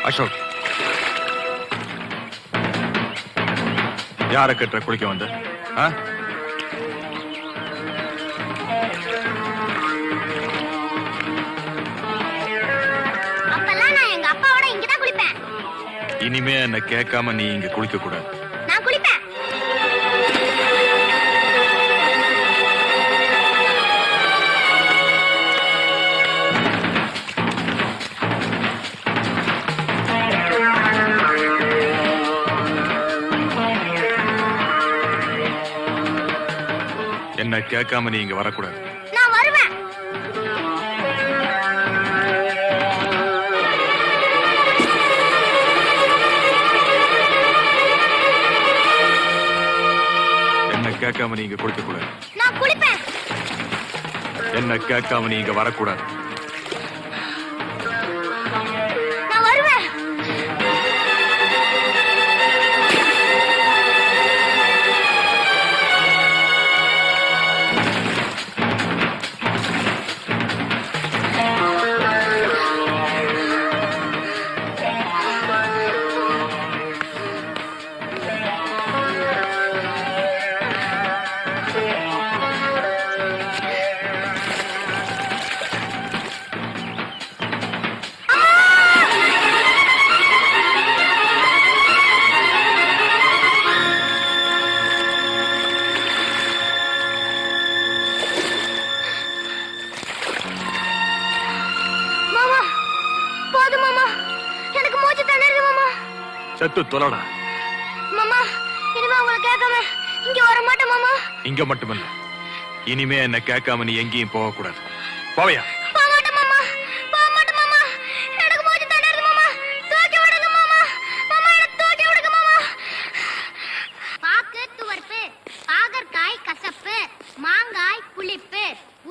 அசோக், யார கட்டுற குளிக்க வந்த? இனிமே என்ன கேட்காம நீ இங்க குளிக்க கூடாது. நான் குளிப்பேன். என்ன கேட்காம நீ இங்க வரக்கூடாது. நான் வருவேன். என்ன கேட்காம நீங்க குளிக்க கூடாது. நான் குளிப்பேன். என்ன கேட்காம நீங்க வரக்கூடாது. நான் வருவேன். செத்து தொலைடா. மாமா, இனிமே உங்களை கேட்காம இங்க வர மாட்டேன் மாமா. இங்க மட்டுமல்ல, இனிமே என்ன கேட்காம நீ எங்கேயும் போக கூடாது. போவையா? போக மாட்டேன் மாமா. போக மாட்டேன் மாமா. எனக்கு மூச்சு திணறுது மாமா. தூக்கி விடுங்க மாமா. மாமா, எனக்கு தூக்கி விடுங்க மாமா. பாக்கு துவர்ப்பு, பாகற்காய் கசப்பு, மாங்காய் புளிப்பு,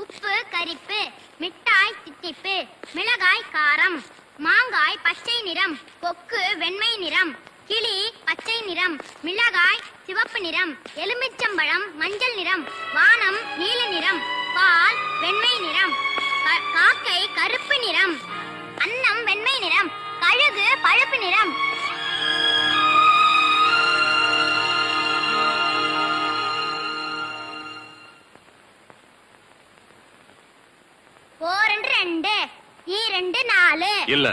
உப்பு கரிப்பு, மிட்டாய் தித்திப்பு, மிளகாய் காரம், மாங்காய் பச்சை நிறம், கொக்கு வெண்மை நிறம், கிளி பச்சை நிறம், மிளகாய் சிவப்பு நிறம், எலுமிச்சம்பழம் மஞ்சள் நிறம், வானம் நீல நிறம், பால் வெண்மை நிறம், காக்கை கருப்பு நிறம், அன்னம் வெண்மை நிறம், கழுகு பழுப்பு நிறம். ஓரெண்டு ரெண்டு, ஈரெண்டு நாலு. இல்ல,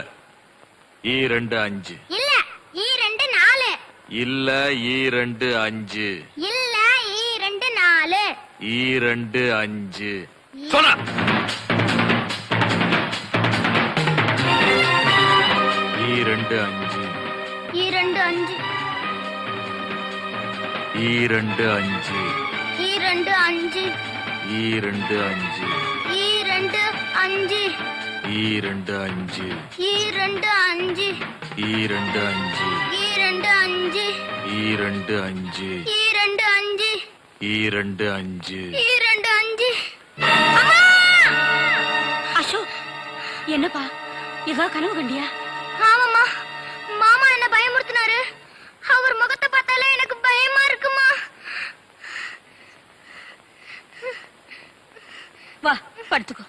ஈரெண்டு அஞ்சு. இல்ல, ஈரெண்டு நாலு. இல்ல, ஈரெண்டு அஞ்சு. இல்ல, ஈரெண்டு நாலு. ஈரெண்டு அஞ்சு. சொன்ன ஈரெண்டு அஞ்சு. ஈரெண்டு அஞ்சு. ஈரெண்டு அஞ்சு. ஈரெண்டு அஞ்சு. ஈரெண்டு அஞ்சு. ஈரெண்டு அஞ்சு. ஈரெண்டு அஞ்சு. ஈரெண்டு அஞ்சு. ஈரெண்டு அஞ்சு. ஈரெண்டு அஞ்சு. ஈரெண்டு அஞ்சு. ஈரெண்டு அஞ்சு. ஈரெண்டு அஞ்சு. ஈரெண்டு அஞ்சு. அசோக், என்னப்பா ஏதோ கனவு கண்டியா? ஆமாம்மா, மாமா என்ன பயமுறுத்தினாரு. அவர் முகத்தை பார்த்தாலே எனக்கு பயமா இருக்குமா. வா படுத்துக்கோ.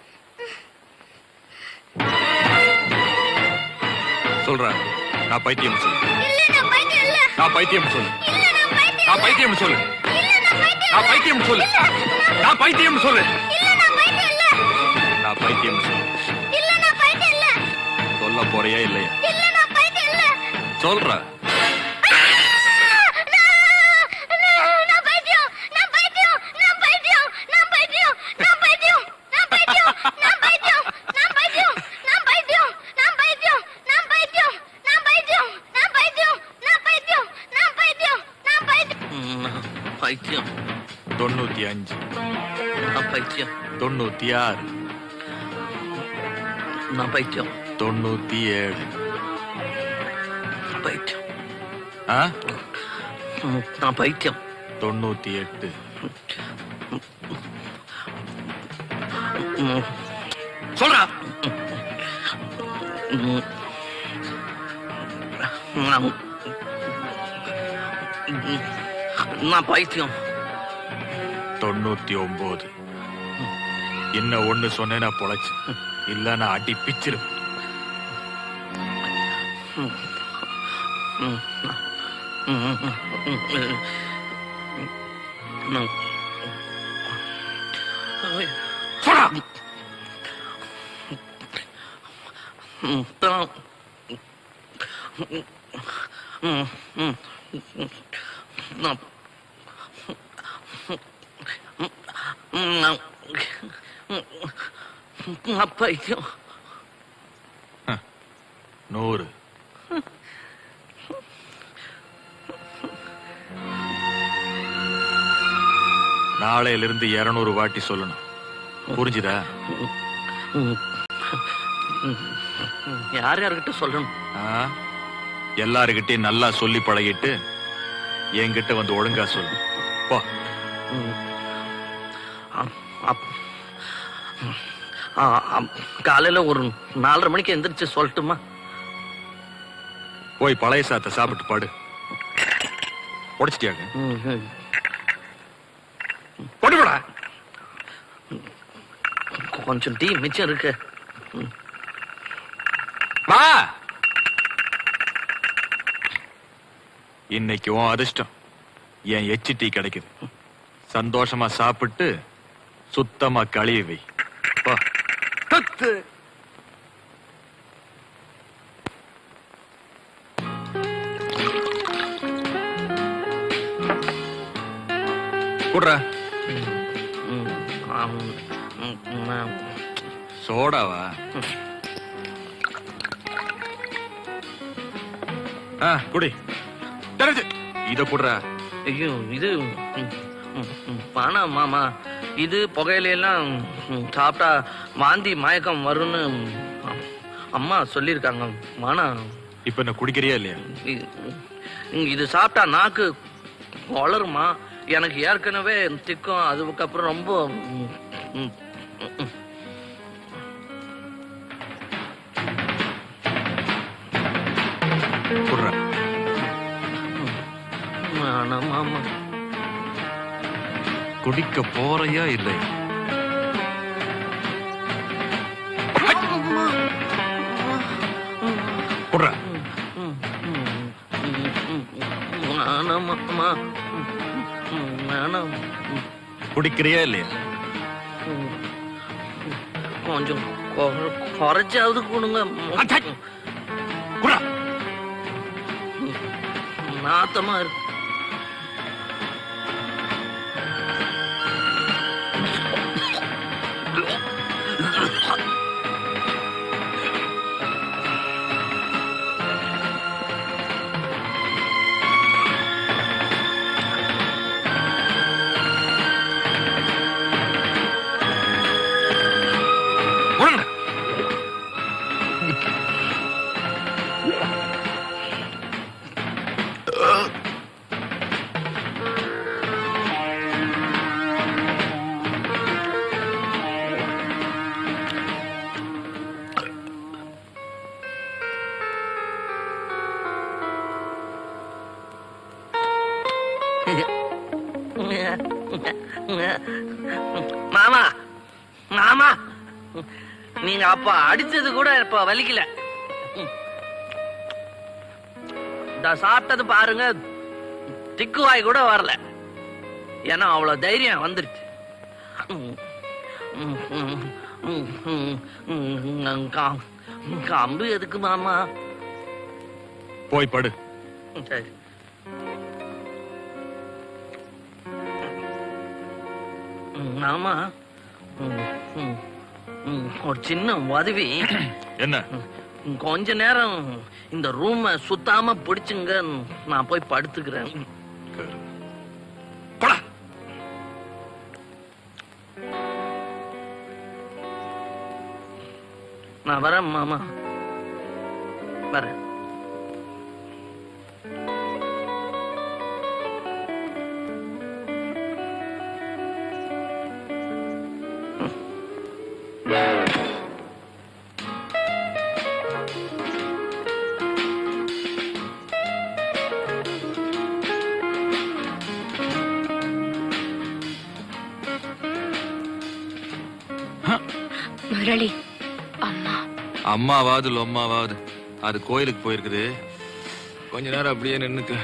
சொல்ற, நான் பைத்தியம் சொல்லு. இல்ல, நான் பைத்தியம் இல்ல. நான் பைத்தியம் சொல்லு. இல்ல, நான் பைத்தியம். நான் பைத்தியம் சொல்லு. இல்ல, நான் பைத்தியம். நான் பைத்தியம் சொல்லு. நான் பைத்தியம் சொல்லு. இல்ல, நான் பைத்தியம் இல்ல. நான் பைத்தியம் சொல்லு. இல்ல, நான் பைத்தியம் இல்ல. சொல்ல போறியா இல்லையா? இல்ல, நான் பைத்தியம் இல்ல. சொல்ற. நான் பைத்தியம். நான் பைத்தியம். நான் பைத்தியம். நான் பைத்தியம். நான் பைத்தியம். நான் பைத்தியம். நான் பைத்தியம். நான் பைத்தியம். நான் பைத்தியம். நான் பைத்தியம். நான் பைத்தியம். நான் பைத்தியம். நான் பைத்தியம். நான் பைத்தியம். நான் பைத்தியம். நான் பைத்தியம். பைத்தியம். 95. நான் பைத்தியம். 96. நான் பைத்தியம். 97. பைத்தியம். ஆ? நான் பைத்தியம். 98. சொல்றா. நான் பைத்தியம். 99. இன்னும் ஒண்ணு சொன்னேன்னா பொழைச்சு, இல்ல நான் அடி பிச்சிரு. சொல்றா. பைத்தியம். 100. நாளையிலிருந்து 200 வாட்டி சொல்லணும். புரிஞ்சுதா? யார் யார்கிட்ட சொல்லணும்? எல்லாருகிட்டையும் நல்லா சொல்லி பழகிட்டு என்கிட்ட வந்து ஒழுங்கா சொல்லு. போ. காலையில ஒரு 4:30 மணிக்கு எந்திரிச்சு சொல்லட்டுமா? போய் பழைய சாத்தை சாப்பிட்டு பாடு. உடைச்சிட்டியாங்க? போடுடா. கொஞ்சம் டீ மிச்சம் இருக்கு. வா. இன்னைக்கு உன் அதிர்ஷ்டம். என் எச்சி டீ கிடைக்குது. சந்தோஷமா சாப்பிட்டு சுத்தமா கழுவி வை. வா. குடுறா. சோடாவா? குடி. இத குடுறா. ஐயோ, இது பணம் மாமா. இது புகையிலாம் சாப்பிட்டா வாந்தி மயக்கம் வரும்னு அம்மா சொல்லியிருக்காங்க. மானா இப்ப என்ன குடிக்கிறியா இல்லையா? இது சாப்பிட்டா நாக்கு வளருமா? எனக்கு ஏற்கனவே திக்கும். அதுக்கப்புறம் ரொம்ப மாமா. குடிக்க போறையா இல்லை? குடிக்கிறியா இல்லையா? கொஞ்சம் குறைச்சாவது கொடுங்க. நாத்தமா இருக்கு. மாமா மாமா, நீங்க அப்ப அடிச்சது கூட இப்ப வலிக்கல. சாப்பிட்டது பாருங்க, திக்குவாய் கூட வரல. ஏன்னா அவ்வளவு தைரியம் வந்துருச்சு. கம்பு எதுக்கு மாமா? போய் படு. சரி. ஆமா, ஒரு சின்ன உதவி. என்ன? கொஞ்ச நேரம் இந்த ரூம சுத்தாம பிடிச்சுங்க, நான் போய் படுத்துக்கிறேன். நான் வரேன் மாமா, வரேன். முரளி, அம்மா அம்மாவாது லொம்மாவாது அது கோயிலுக்கு போயிருக்குது. கொஞ்ச நேரம் அப்படியே நின்னுக்கு.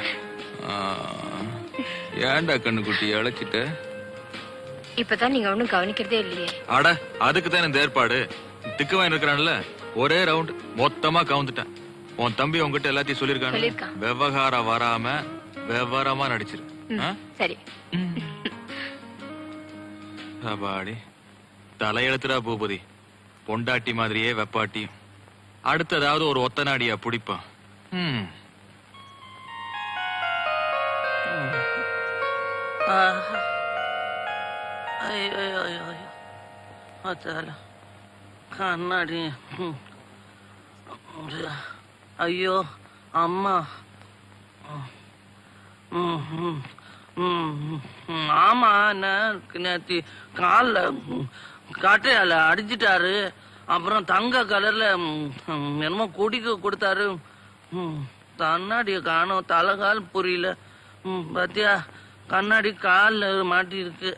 ஏன்டா கண்ணுக்குட்டி அழைச்சிட்ட? இப்பதான் நீங்க ஒண்ணும் கவனிக்கிறதே இல்லையே. அட அதுக்கு தான் இந்த ஏற்பாடு. திக்குவான் இருக்கிறான்ல, ஒரே ரவுண்ட் மொத்தமா கவுந்துட்டேன். உன் தம்பி உங்ககிட்ட எல்லாத்தையும் சொல்லிருக்கான். விவகாரம் வராம விவரமா நடிச்சிரு. சரி. அப்பாடி தலையெழுத்துடா பூபதி. பொண்டாட்டி மாதிரியே வெப்பாட்டி. அடுத்ததாவது ஒரு ஒத்த நாடியா பிடிப்பான். கண்ணாடி. ஐயோ அம்மா. ஆமா நேத்தி கால்ல காட்டையால அடிச்சிட்டாரு. அப்புறம் தங்க கலர்ல என்னமோ குடிக்க கொடுத்தாரு. கண்ணாடிய காணோம். தலைகால் புரியல. பாத்தியா கண்ணாடி கால்ல மாட்டி இருக்கு.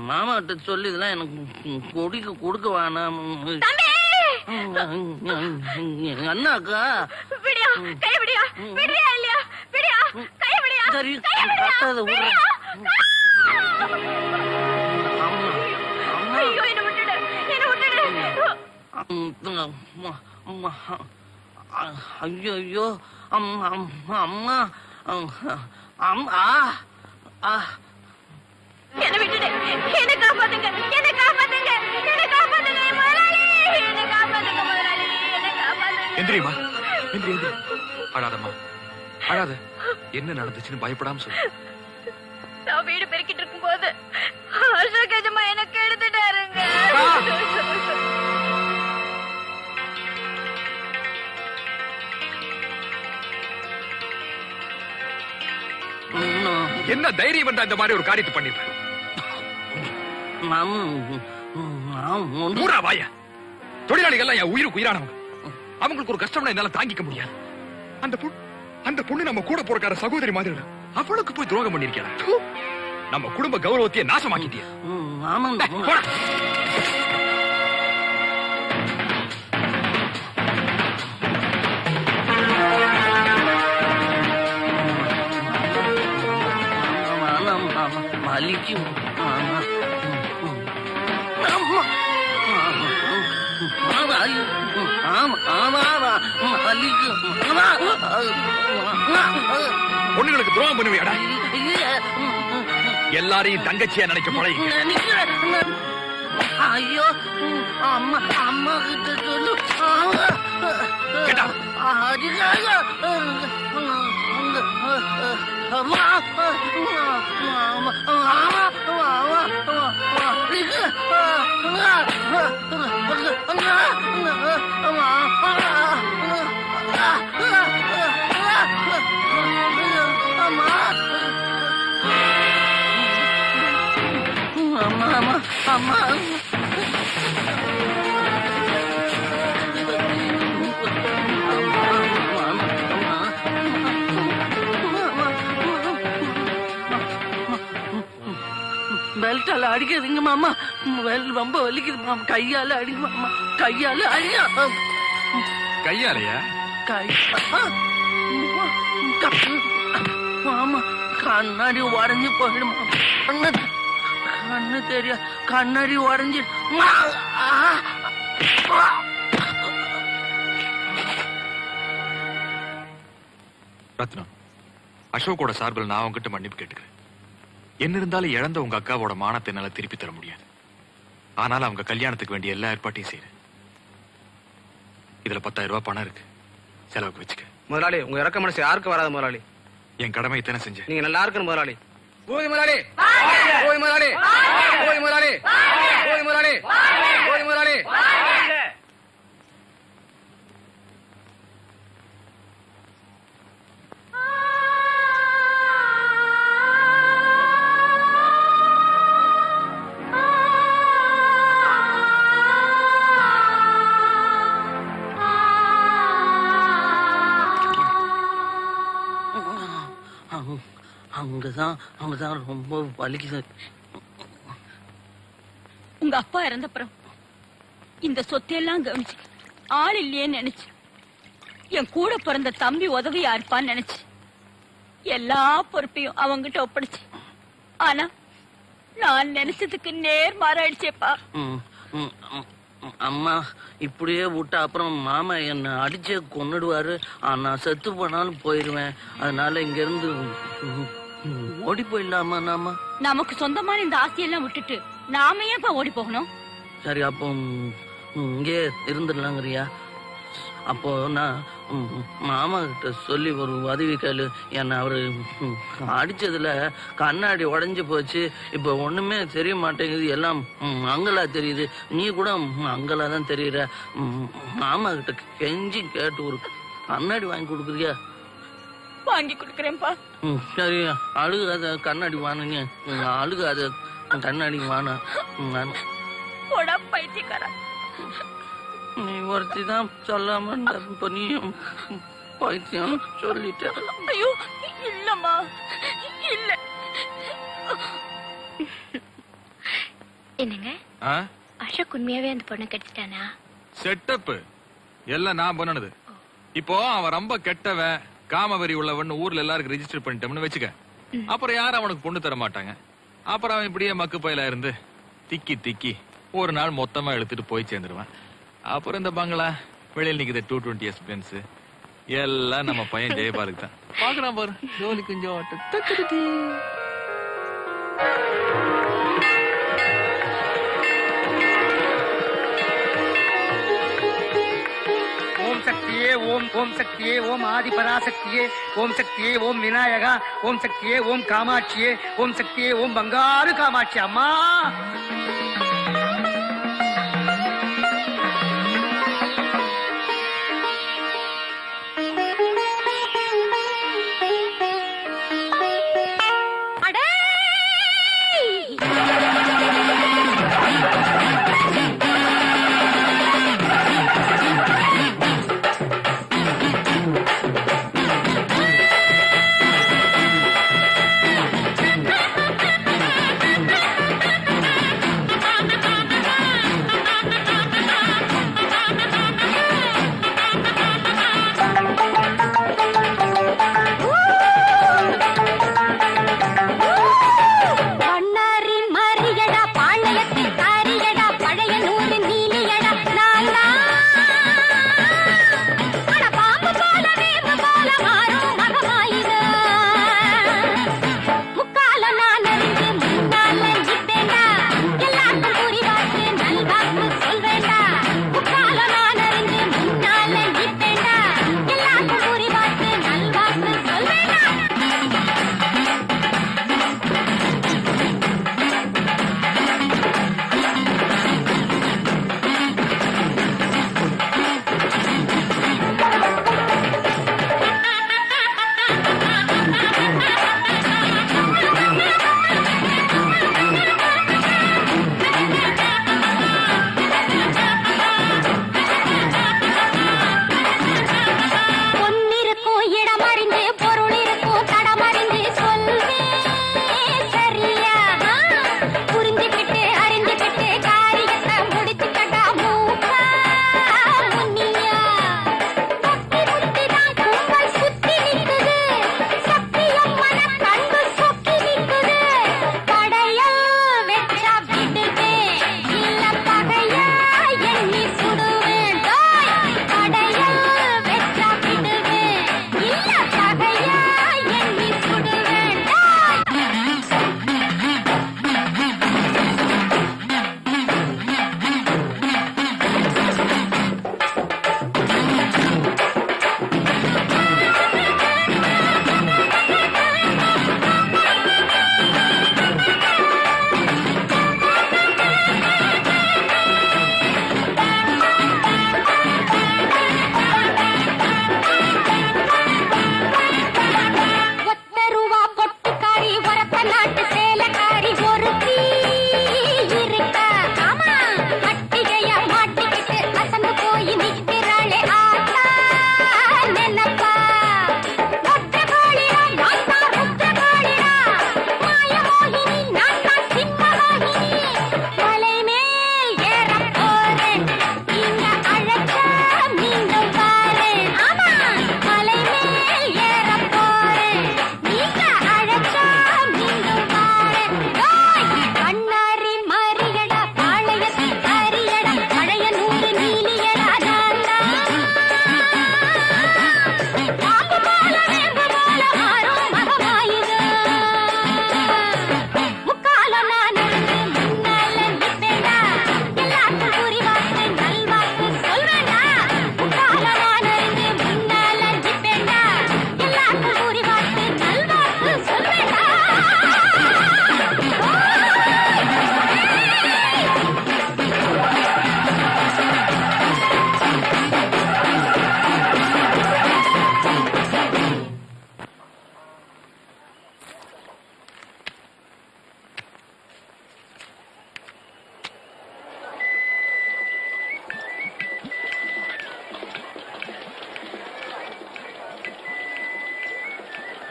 மாமா கிட்ட சொல்லி இதெல்லாம் எனக்கு குடிக்க கொடுக்க வேணாம். அண்ணாக்கா சரி கத்தாத விடு. ஐயோ ஐயோ அம்மா அம்மா அம்மா. என்ன விட்டுடு. என்ன காப்பாத்துங்க. என்ன காப்பாத்துங்க. என்ன காப்பாத்துங்க முதலாளி. என்ன காப்பாத்துங்க முதலாளி. என்ன காப்பாத்துங்க. எந்திரிமா. எந்திரி எந்திரி. அழாதம்மா அழாத. என்ன நடந்துச்சுன்னு பயப்படாம சொல்லு. நான் வீடு பெருக்கிட்டு இருக்கும் போது அசோக் எஜமா எனக்கு எடுத்துட்டாருங்க. என்ன தைரியம் வந்தா இந்த மாதிரி ஒரு காரியத்தை பண்ணிருப்பேன். தொழிலாளிகள் என் உயிருக்கு உயிரானவங்க. அவங்களுக்கு ஒரு கஷ்டம்னா என்னால தாங்கிக்க முடியாது. அந்த பொண்ணு நம்ம கூட போறக்கார சகோதரி மாதிரி அவளுக்கு போய் துரோகம் பண்ணிருக்கா. நம்ம குடும்ப கௌரவத்தையே நாசமாக்கிட்டியா. வலிக்கும். பொண்ணுங்களுக்கு துரோகம் பண்ணுவியாடா? எல்லாரையும் தங்கச்சியா நினைக்க பழகி. ஐயோ அம்மா அம்மா கிட்ட சொல்லு. பெல்ட்டால அடிக்காதீங்க மாமா. ரொம்ப வலிக்குது மாமா. கையால அடிங்க மாமா. கையால அடியா. கையாலையா? மாமா கண்ணாடி உடஞ்சு போயிடும். கண்ணு தெரியா. கண்ணாடி உடஞ்சு. ரத்னம், அசோக்கோட சார்பில் நான் உங்ககிட்ட மன்னிப்பு கேட்டுக்கிறேன். என்ன இருந்தாலும் இழந்த உங்க அக்காவோட மானத்தை என்னால திருப்பி தர முடியாது. ஆனாலும் அவங்க கல்யாணத்துக்கு வேண்டிய எல்லா ஏற்பாட்டையும் செய்யறேன். இதுல 10,000 ரூபாய் பணம் இருக்கு. செலவுக்கு வச்சுக்க. முதலாளி உங்க இறக்க மனசு யாருக்கு வராது முதலாளி. என் கடமை இத்தனை செஞ்சேன். நீங்க நல்லா இருக்கணும் முதலாளி. ஓய் முதலாளி. ஓய் முதலாளி. ஓய் முதலாளி. ஓய் முதலாளி. ஓய் முதலாளி. அங்கதான் ரொம்ப வலிக்குது. உங்க அப்பா இறந்தப்புறம் இந்த சொத்தையெல்லாம் கவனிச்சு ஆள் இல்லையேன்னு நினைச்சு என் கூட பிறந்த தம்பி உதவியா இருப்பான்னு நினைச்சு எல்லா பொறுப்பையும் அவங்கிட்ட ஒப்படைச்சு ஆனா நான் நினைச்சதுக்கு நேர் மாறாயிடுச்சேப்பா. ம், ம், ம், ம். அம்மா இப்படியே விட்டா அப்புறம் மாமா என்ன அடிச்சே கொன்னுடுவாரு. நான் செத்து போனாலும் போயிருவேன். அதனால இங்க இருந்து ஓடி போயிடலாமா நாம? நமக்கு சொந்தமான இந்த ஆசையெல்லாம் விட்டுட்டு நாம ஏன்ப்பா ஓடி போகணும்? சரி அப்போ இங்கே இருந்துடலாங்கிறியா? அப்போ நான் மாமா கிட்ட சொல்லி ஒரு உதவி கேளு. என்ன அவரு அடிச்சதுல கண்ணாடி உடைஞ்சு போச்சு. இப்ப ஒண்ணுமே தெரிய மாட்டேங்குது. எல்லாம் அங்கலா தெரியுது. நீ கூட அங்கலா தான் தெரியுற. மாமா கிட்ட கெஞ்சி கேட்டு ஒரு கண்ணாடி வாங்கி கொடுக்குறியா? வாங்கி கொடுக்கறேன்ப்பா. சரி அழுகாத, கண்ணாடி வானுங்க. அழுகாத, கண்ணாடி வானா. போடா பைத்தியக்காரா. நீ ஒருத்தி தான் சொல்லாம இப்ப நீயும் பைத்தியம் சொல்லிட்ட. ஐயோ இல்லம்மா, இல்ல. என்னங்க அசோக் உண்மையாவே அந்த பொண்ணை கெடுத்துட்டானா? செட்டப் எல்லாம் நான் பண்ணுனது. இப்போ அவன் ரொம்ப கெட்டவன், காமவெறி உள்ளவன் ஊர்ல எல்லாருக்கும் ரெஜிஸ்டர் பண்ணிட்டோம்னு வச்சுக்க. அப்புறம் யாரும் அவனுக்கு பொண்ணு தர மாட்டாங்க. அப்புறம் அவன் இப்படியே மக்கு பயிலா இருந்து திக்கி திக்கி ஒரு நாள் மொத்தமா எடுத்துட்டு போய் சேர்ந்துருவான். அப்புறம் இந்த பங்களா வெளியில் நிக்குது 220 எக்ஸ்பீரியன்ஸ் எல்லாம் நம்ம பையன் ஜெயபாலுக்கு தான். பாக்கலாம் பாரு ஜோலி கொஞ்சம். ஓம் சக்தியே ஓம், ஓம் சக்தியே ஓம், ஆதி பராசக்தியே ஓம், சக்தியே ஓம் விநாயகா ஓம், சக்தியே ஓம் காமாட்சியே ஓம், சக்தியே ஓம் பங்காரு காமாட்சி அம்மா.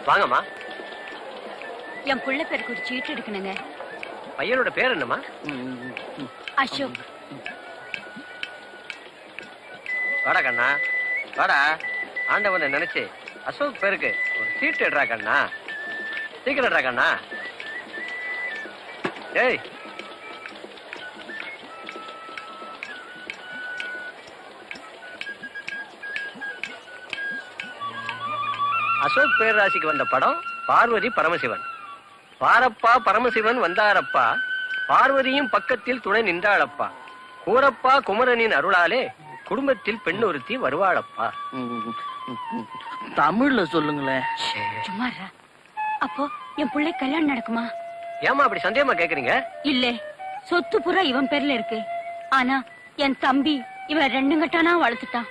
வாங்கம்மா. என் புள்ள பேருக்கு ஒரு சீட்டு எடுக்கணுங்க. பையனோட பேர் என்னம்மா? அசோக். வாடா கண்ணா, வாடா. ஆண்டவனை நினைச்சு அசோக் பேருக்கு ஒரு சீட்டு எடுறா கண்ணா. சீக்கிரம் எடுறா கண்ணா. ஏய், அசோக் பேரராசிக்கு வந்த படம் பார்வதி பரமசிவன். பாரப்பா பரமசிவன் வந்தாரப்பா, பார்வதியும் பக்கத்தில் துணை நின்றாளப்பா. கூரப்பா குமரனின் அருளாலே குடும்பத்தில் பெண் ஒருத்தி வருவாளப்பா. தமிழ்ல சொல்லுங்களேன். சும்மாரா. அப்போ என் புள்ளை கல்யாணம் நடக்குமா? ஏமா அப்படி சந்தேகமா கேக்குறீங்க? இல்ல, சொத்து புறா இவன் பேர்ல இருக்கு. ஆனா என் தம்பி இவன் 2 கட்டானா வளர்த்துட்டான்.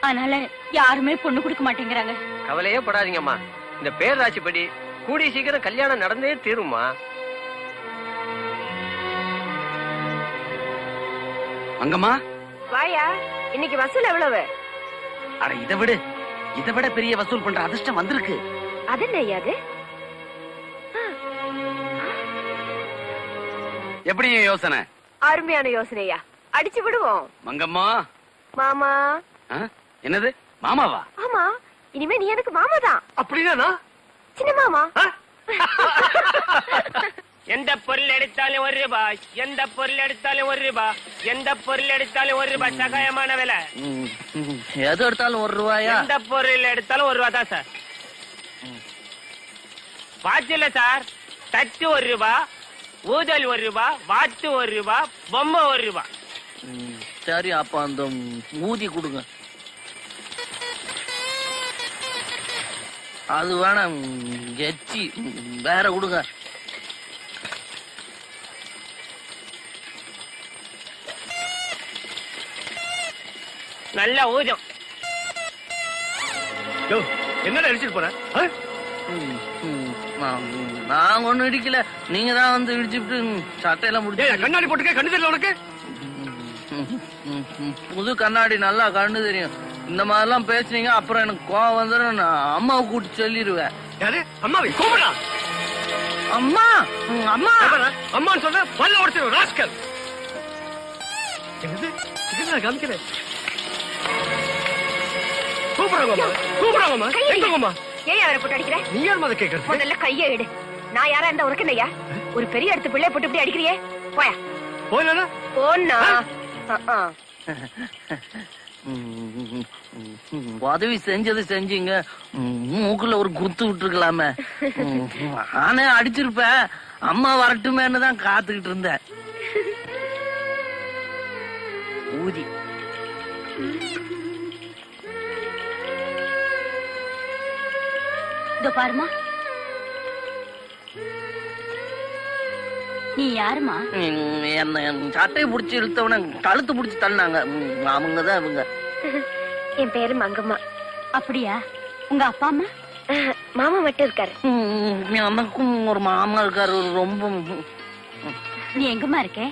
அதனால யாருமே பொண்ணு கொடுக்க மாட்டேங்கிறாங்க. கவலையே படாதீங்கம்மா. இந்த பேரராசி படி கூடி சீக்கிரம் கல்யாணம் நடந்தே தீருமா. அங்கம்மா, வாயா. இன்னைக்கு வசூல் எவ்வளவு? அட இதை விட பெரிய வசூல் பண்ற அதிர்ஷ்டம் வந்திருக்கு. அது என்னய்யா அது? எப்படி யோசனை? அருமையான யோசனையா, அடிச்சு விடுவோம். மங்கம்மா. மாமா. என்னது மாமாவா? ஆமா, இனிமே நீ எனக்கு மாமா தான். அப்படின்னா சின்ன மாமா. எந்த பொருள் எடுத்தாலும் 1 ரூபாய், எந்த பொருள் எடுத்தாலும் 1 ரூபாய், எந்த பொருள் எடுத்தாலும் 1 ரூபாய். சகாயமான விலை. எது எடுத்தாலும் 1 ரூபாயா? எந்த பொருள் எடுத்தாலும் 1 ரூபாய் தான் சார். வாட்ச் இல்ல சார். தட்டு 1 ரூபாய், ஊதல் 1 ரூபாய், வாத்து 1 ரூபாய், பொம்மை 1 ரூபாய். சரி, அப்ப அந்த ஊதி கொடுங்க. அது வேணாம், எச்சி வேற கொடுங்க. நல்ல ஊதம். என்னடா அடிச்சிட்டு போற? நான் ஒண்ணும் இடிக்கல, நீங்க தான் வந்து இடிச்சுட்டு சட்டையெல்லாம் முடிச்சு. கண்ணாடி போட்டுக்க, கண்ணு தெரியல உனக்கு? புது கண்ணாடி நல்லா கண்ணு தெரியும். இந்த மாதிரிலாம் பேசுனீங்க அப்புறம் எனக்கு கோவம் வந்துடும். நான் அம்மாவை கூட்டி சொல்லிடுவேன். யாரு? அம்மாவை கூப்பிடா. அம்மா, அம்மா, அம்மான்னு சொல்ற பல்ல உடைச்சிரும் ராஸ்கல். என்னது? சிக்கன காமிக்கிறேன். கூப்பிடுறாங்கம்மா. எங்கம்மா? ஏன் அவரை போட்டு அடிக்கிற? நீ யார் மாதிரி கேட்கறது? முதல்ல கையை எடு. நான் யாரா இருந்தா உனக்கு என்னய்யா? ஒரு பெரிய இடத்து பிள்ளை போட்டு இப்படி அடிக்கிறியே? போயா. போயிலா? போன்னா. உதவி செஞ்சது செஞ்சீங்க, மூக்குல ஒரு குத்து விட்டுருக்கலாமே. நானே அடிச்சிருப்பேன். அம்மா வரட்டுமேன்னு தான் காத்துக்கிட்டு இருந்தேன். ஊதி. இதோ பாருமா. நீ யாருமா? என்ன சட்டையை புடிச்சு இழுத்தவன கழுத்து புடிச்சு தள்ளினாங்க. அவங்கதான் இவங்க. என் பேரு மங்கம்மா. அப்படியா? உங்க அப்பா அம்மா? மாமா மட்டும் இருக்காரு. எனக்கும் ஒரு மாமா இருக்காரு. ரொம்ப. நீ எங்கம்மா இருக்க?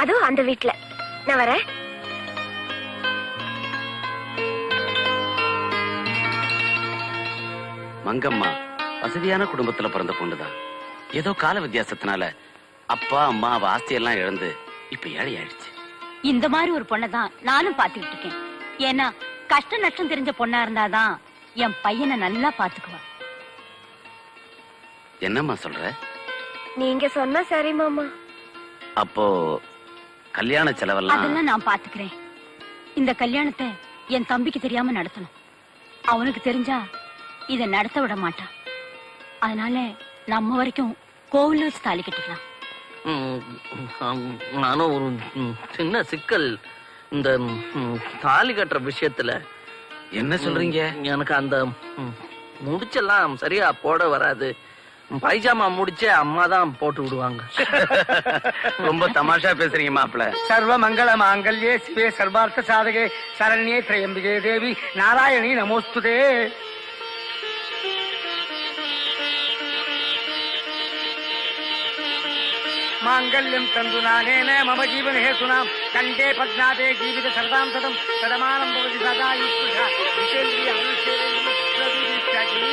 அதுவும் அந்த வீட்டுல. நான் வரேன். மங்கம்மா வசதியான குடும்பத்துல பிறந்த பொண்ணுதான். ஏதோ கால வித்தியாசத்தினால அப்பா அம்மா அவ ஆஸ்தியெல்லாம் இழந்து இப்ப ஏழை ஆயிடுச்சு. இந்த மாதிரி ஒரு பொண்ணதான் நானும் பாத்துக்கிட்டு இருக்கேன். ஏன்னா கஷ்ட நஷ்டம் தெரிஞ்ச பொண்ணா இருந்தாதான் என் பையனை நல்லா பாத்துக்குவா. என்னம்மா சொல்ற? நீங்க சொன்னா சரி மாமா. அப்போ கல்யாண செலவெல்லாம் அதெல்லாம் நான் பாத்துக்கிறேன். இந்த கல்யாணத்தை என் தம்பிக்கு தெரியாம நடத்தணும். அவனுக்கு தெரிஞ்சா இத நடத்த விட மாட்டான். அதனால நம்ம வரைக்கும் கோவில்ல வச்சு தாலி கட்டிக்கலாம். நானும் ஒரு சின்ன சிக்கல். இந்த தாலி கட்டுற விஷயத்துல. என்ன சொல்றீங்க? எனக்கு அந்த முடிச்செல்லாம் சரியா போட வராது. பைஜாமா முடிச்சே அம்மா தான் போட்டு விடுவாங்க. ரொம்ப தமாஷா பேசுறீங்க மாப்பிள்ள. சர்வ மங்கள மாங்கல்யே சிவே சர்வார்த்த சாதகே சரண்யே திரையம்பிகே தேவி நாராயணி நமோஸ்துதே. மாங்கல்யம் தந்துநானேன மம ஜீவன ஹேதுனாம் கண்டே பத்நாதே ஜீவித சர்வாம் சதம் சதமானம் பவதி சதா யுக்தா விசேந்திரிய அனுஷேந்திரிய பிரதிஷ்டதி.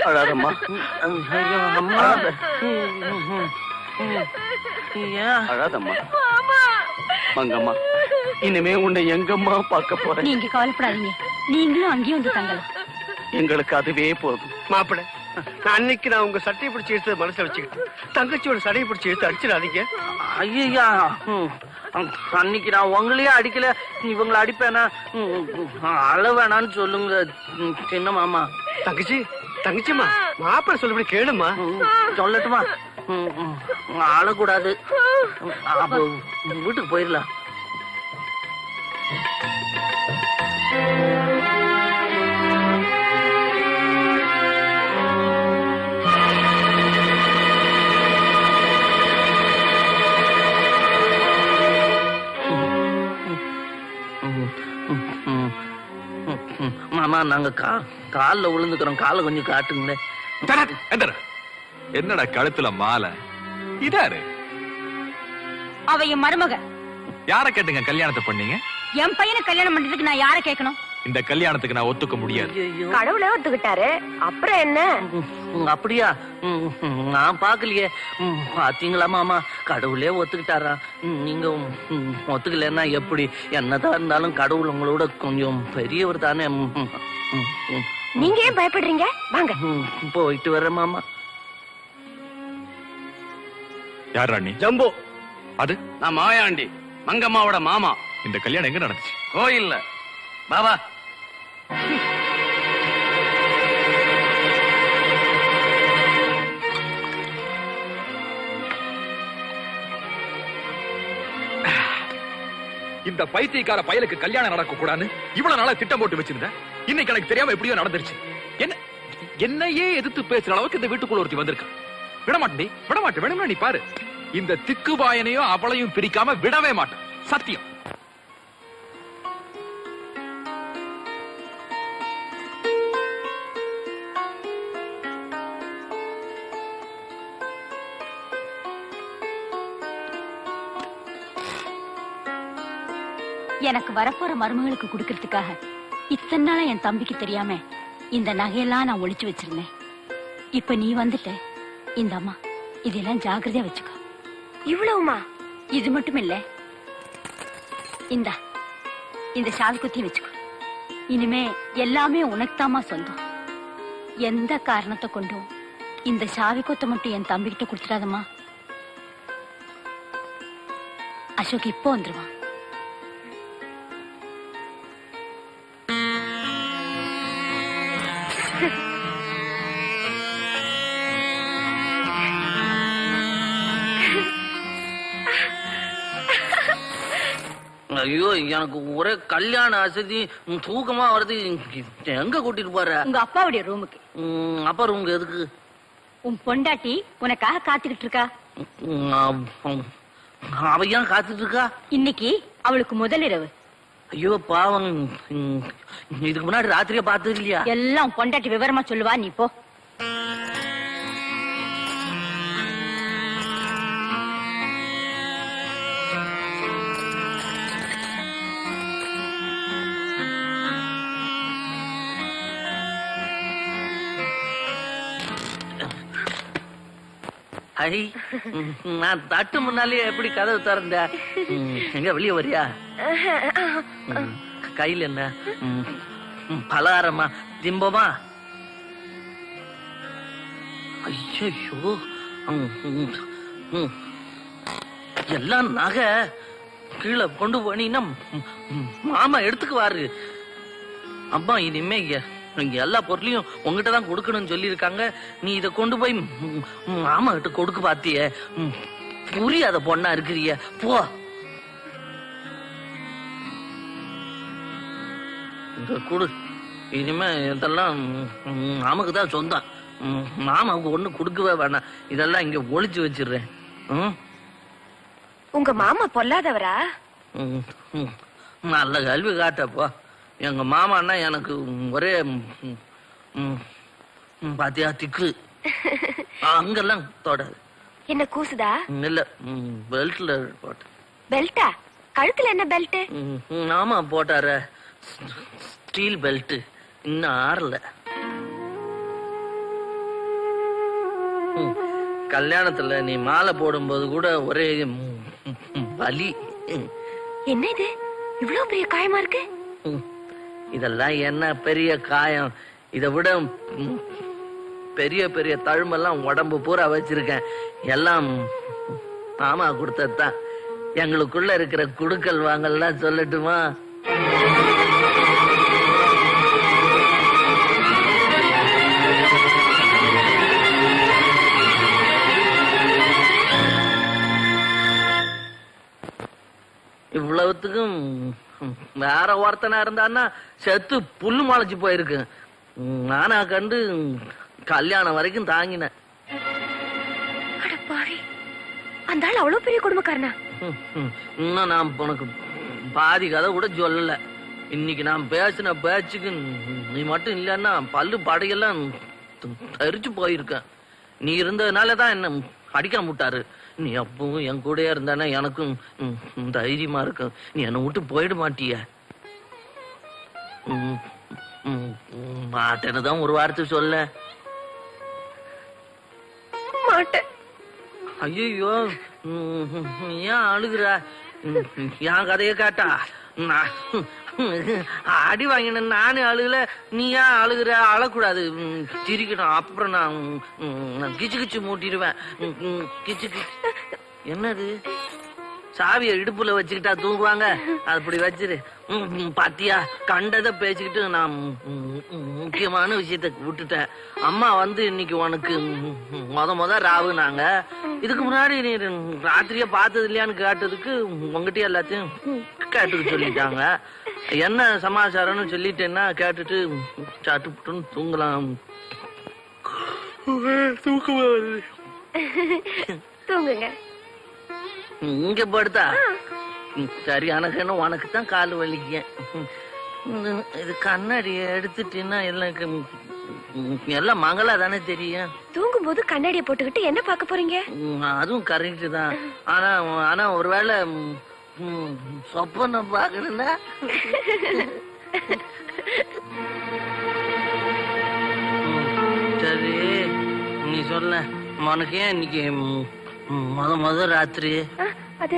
அழாதம்மா. ஐயோ, அம்மா. ஏன் அழாதம்மா. மங்கம்மா, இனிமே உன்னை எங்கம்மா பார்க்க போறேன்? நீங்க கவலைப்படாதீங்க, நீங்களும் அங்கேயும் வந்து தங்கலாம். எங்களுக்கு அதுவே போதும். மாப்பிள்ள, அன்னைக்கு நான் உங்க சட்டையை பிடிச்சி எடுத்து மனசுல வச்சுக்கிட்டு தங்கச்சியோட சடையை பிடிச்சி எடுத்து அடிச்சிடாதீங்க. ஐயா, அன்னைக்கு நான் உங்களையே அடிக்கல, இவங்களை அடிப்பேனா? அழ வேணான்னு சொல்லுங்க சின்ன மாமா. தங்கச்சிமா, மாப்பிள்ள சொல்லபடி கேளுமா. சொல்லட்டுமா? அழக்கூடாது. அப்போ வீட்டுக்கு போயிடலாம். மாமா, நாங்க கால்ல விழுந்துக்கிறோம், காலை கொஞ்சம் காட்டுங்களேன். என்னடா கழுத்துல மாலை? இதாரு அவ என் மருமக. யார கேட்டுங்க கல்யாணத்தை பண்ணீங்க? என் பையனை கல்யாணம் பண்றதுக்கு நான் யார கேட்கணும்? இந்த கல்யாணத்துக்கு நான் ஒத்துக்க முடியாது. கடவுளே ஒத்துக்கிட்டாரு, அப்புறம் என்ன? அப்படியா? நான் பாக்கலையே. பாத்தீங்களா மாமா, கடவுளே ஒத்துக்கிட்டாரா? நீங்க ஒத்துக்கலன்னா எப்படி? என்னதான் இருந்தாலும் கடவுள் உங்களோட கொஞ்சம் பெரியவர் தானே. நீங்க ஏன் பயப்படுறீங்க? வாங்க போயிட்டு வர மாமா. யார் ராணி? ஜம்பு. அது நான் மாயாண்டி, மங்கம்மாவோட மாமா. இந்த கல்யாணம் எங்க நடந்துச்சு? கோயில்ல. பாபா, இந்த பைத்தியக்கார பயலுக்கு கல்யாணம் நடக்க கூடாதுன்னு இவ்வளவு நாளா திட்டம் போட்டு வச்சிருந்தேன். இன்னைக்கு எனக்கு தெரியாம எப்படியோ நடந்துருச்சு. என்னையே எதிர்த்து பேசுற அளவுக்கு இந்த வீட்டுக்குள்ள ஒருத்தி வந்திருக்கா. விடமாட்டேன், விடமாட்டேன். வேணும்னா நீ பாரு, இந்த திக்குபாயனையும் அவளையும் பிரிக்காம விடவே மாட்டேன், சத்தியம். எனக்கு வரப்போற மருமகளுக்கு கொடுக்கறதுக்காக இத்தனை நாளா என் தம்பிக்கு தெரியாம இந்த நகையெல்லாம் நான் ஒளிச்சு வச்சிருந்தேன். இப்ப நீ வந்துட்ட. இந்த அம்மா, இதெல்லாம் ஜாக்கிரதையா வச்சுக்கோ. இவ்வளவுமா? இது மட்டும் இல்ல, இந்த ஷால் குத்தி வச்சுக்கோ. இனிமே எல்லாமே உனக்குதாமா சொந்தம். எந்த காரணத்தை கொண்டும் இந்த சாவி கொத்த மட்டும் என் தம்பிக்கிட்ட கொடுத்துடாதம்மா. அசோக் இப்போ வந்துருவான். ஐயோ, எனக்கு ஒரே கல்யாண அசதி, தூக்கமா வருது. எங்க கூட்டிட்டு போற? உங்க அப்பாவுடைய ரூமுக்கு. அப்பா ரூமுக்கு எதுக்கு? உன் பொண்டாட்டி உனக்காக காத்துக்கிட்டு இருக்கா. அவ ஏன் காத்துட்டு இருக்கா? இன்னைக்கு அவளுக்கு முதல் இரவு. ஐயோ பாவம், இதுக்கு முன்னாடி ராத்திரியே பார்த்தது இல்லையா? எல்லாம் பொண்டாட்டி விவரமா சொல்லுவா, நீ போ. ஐ, நான் தட்டு முன்னாலே எப்படி கதவு திறந்த? எங்க வெளியே வரியா? கையில் என்ன பலகாரமா, திம்பமா? ஐயோ, எல்லாம் நகை கீழே கொண்டு போனீங்கன்னா மாமா எடுத்துக்குவாரு. அம்மா, இனிமே எல்லா பொருளையும் உங்ககிட்ட தான் கொடுக்கணும்னு சொல்லி இருக்காங்க. நீ இதை கொண்டு போய் மாமா கிட்ட கொடுக்க பாத்திய. புரியாத பொண்ணா இருக்கிறிய, போ. கொடு. இனிமே இதெல்லாம் மாமாக்கு தான் சொந்தம். மாமாவுக்கு ஒண்ணு கொடுக்கவே வேணாம். இதெல்லாம் இங்க ஒளிச்சு வச்சிடுறேன். உங்க மாமா பொல்லாதவரா? நல்ல கல்வி காட்டப்போ. எங்க மாமான்னா எனக்கு ஒரே பாத்தியா திக்கு. அங்கெல்லாம் தொடாது. என்ன கூசுதா? இல்ல, பெல்ட்ல போட்ட. பெல்ட்டா? கழுத்துல என்ன பெல்ட்? ஆமா, போட்டார ஸ்டீல் பெல்ட். இன்னும் ஆறல. கல்யாணத்துல நீ மாலை போடும்போது கூட ஒரே வலி. என்ன இது இவ்வளவு பெரிய காயமா இருக்கு? இதெல்லாம் என்ன பெரிய காயம், இதை விட பெரிய பெரிய தழும்பெல்லாம் உடம்பு பூரா வச்சிருக்கேன். எல்லாம் மாமா கொடுத்ததுதான். எங்களுக்குள்ள இருக்கிற குடுக்கல் வாங்கல்லாம் சொல்லட்டுமா? இவ்வளவுத்துக்கும் வேற ஒருத்தனா இருந்தான்னா செத்து புல்லு முளைச்சு போயிருக்கு. நானா கண்டு கல்யாணம் வரைக்கும் தாங்கினேன். அந்த ஆள் அவ்வளவு பெரிய குடும்பக்காரனா? இன்னும் நான் உனக்கு பாதி கதை கூட சொல்லல. இன்னைக்கு நான் பேசின பேச்சுக்கு நீ மட்டும் இல்லைன்னா பல்லு படையெல்லாம் தரிச்சு போயிருக்கேன். நீ இருந்ததுனாலதான் என்ன அடிக்க முட்டாரு. நீ அப்பவும் என் கூட இருந்தானே எனக்கும் தைரியமா இருக்கும். நீ என்னை விட்டு போயிட மாட்டிய. மாட்டேன்னு தான் ஒரு வார்த்தை சொல்ல மாட்டேன். ஐயோ ஏன் அழுகுற? என் கதைய கேட்டா அடி வாங்கின நானே அழுகல, நீ ஏன் அழுகுற? அழக்கூடாது, சிரிக்கணும். அப்புறம் நான் கிச்சு கிச்சு மூட்டிடுவேன். கிச்சு கிச்சு. என்னது? சாவியை இடுப்புல வச்சுக்கிட்டா தூங்குவாங்க? அப்படி வச்சிரு. பாத்தியா, கண்டதை பேசிக்கிட்டு நான் முக்கியமான விஷயத்த விட்டுட்டேன். அம்மா வந்து இன்னைக்கு உனக்கு முத ராவுனாங்க. இதுக்கு முன்னாடி நீ ராத்திரியா பார்த்தது இல்லையான்னு கேட்டதுக்கு உங்ககிட்ட எல்லாத்தையும் கேட்டுக்க சொல்லிட்டாங்க. என்ன சமாச்சாரம்னு சொல்லிட்டேன்னா கேட்டுட்டு சாட்டுப்புட்டுன்னு தூங்கலாம். தூங்குங்க. இங்க படுத்தா சரி. எனக்கு என்ன, உனக்கு தான் கால் வலிக்க. இது கண்ணாடியை எடுத்துட்டீங்கன்னா எல்லாம் மங்களா தானே தெரியும். தூங்கும் போது கண்ணாடியை போட்டுக்கிட்டு என்ன பார்க்க போறீங்க? அதுவும் கரெக்ட் தான். ஆனா ஒருவேளை சொப்பனை பாக்கணும்னா சரி நீ சொல்ல. உனக்கு ஏன் இன்னைக்கு முத ராத்திரி? அது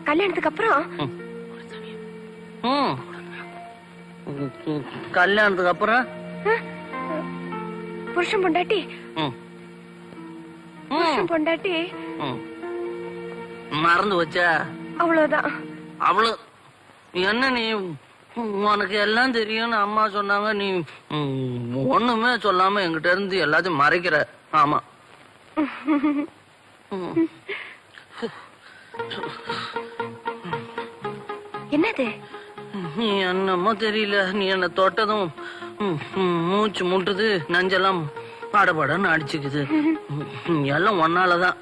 கல்யாணத்துக்கு அப்புறம். கல்யாணத்துக்கு அப்புறம் புருஷன் பொண்டாட்டி பொண்டாட்டி மறந்து வச்சா? அவ்வளவுதான். அவ்வளவு என்ன? நீ உனக்கு எல்லாம் தெரியும்னு அம்மா சொன்னாங்க. நீ ஒண்ணுமே சொல்லாம என்கிட்ட இருந்து எல்லாத்தையும் மறைக்கிற. ஆமா. என்னது? நீ என்னமோ தெரியல. நீ என்ன தொட்டதும் மூச்சு முட்டுது, நஞ்செல்லாம் படபடன்னு அடிச்சுக்குது. எல்லாம் ஒன்னாலதான்.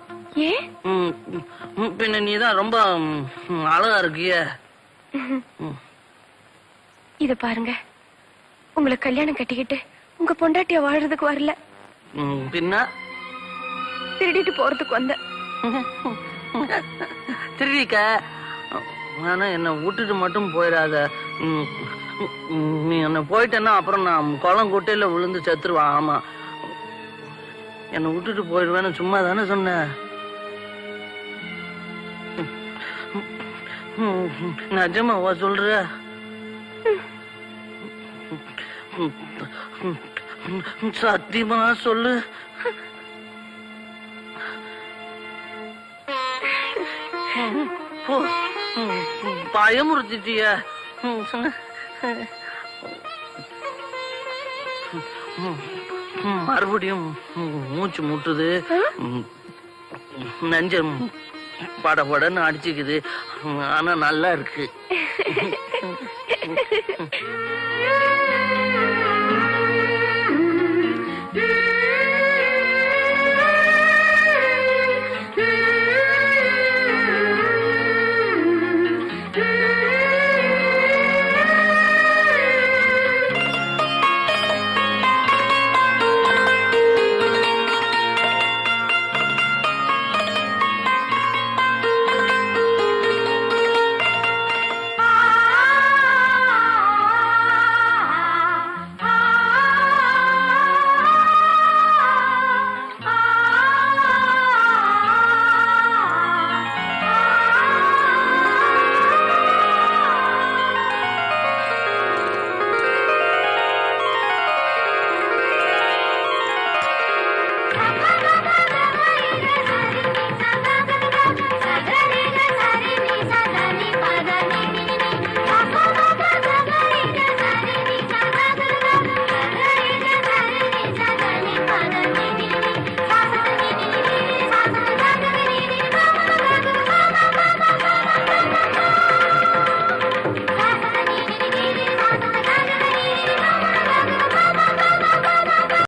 பின்ன நீதான் ரொம்ப அழகா இருக்கிய. இத பாருங்க, உங்களை கல்யாணம் கட்டிக்கிட்டு உங்க பொண்டாட்டிய வாழ்றதுக்கு வரல. பின்ன திருடிட்டு போறதுக்கு வந்த. திருடிக்க? ஆனா என்ன விட்டுட்டு மட்டும் போயிடாத. நீ என்ன போயிட்டேன்னா அப்புறம் நான் குளம் குட்டையில விழுந்து செத்துருவான். ஆமா, என்னை விட்டுட்டு போயிடுவேன்னு சும்மா தானே சொன்ன. நிஜமாவா சொல்ற? சத்தியமா சொல்லு. பயமுறுத்திட்டிய. மறுபடியும் மூச்சு முட்டுது, நெஞ்சம் படபடன்னு அடிச்சுக்குது. ஆனா நல்லா இருக்கு.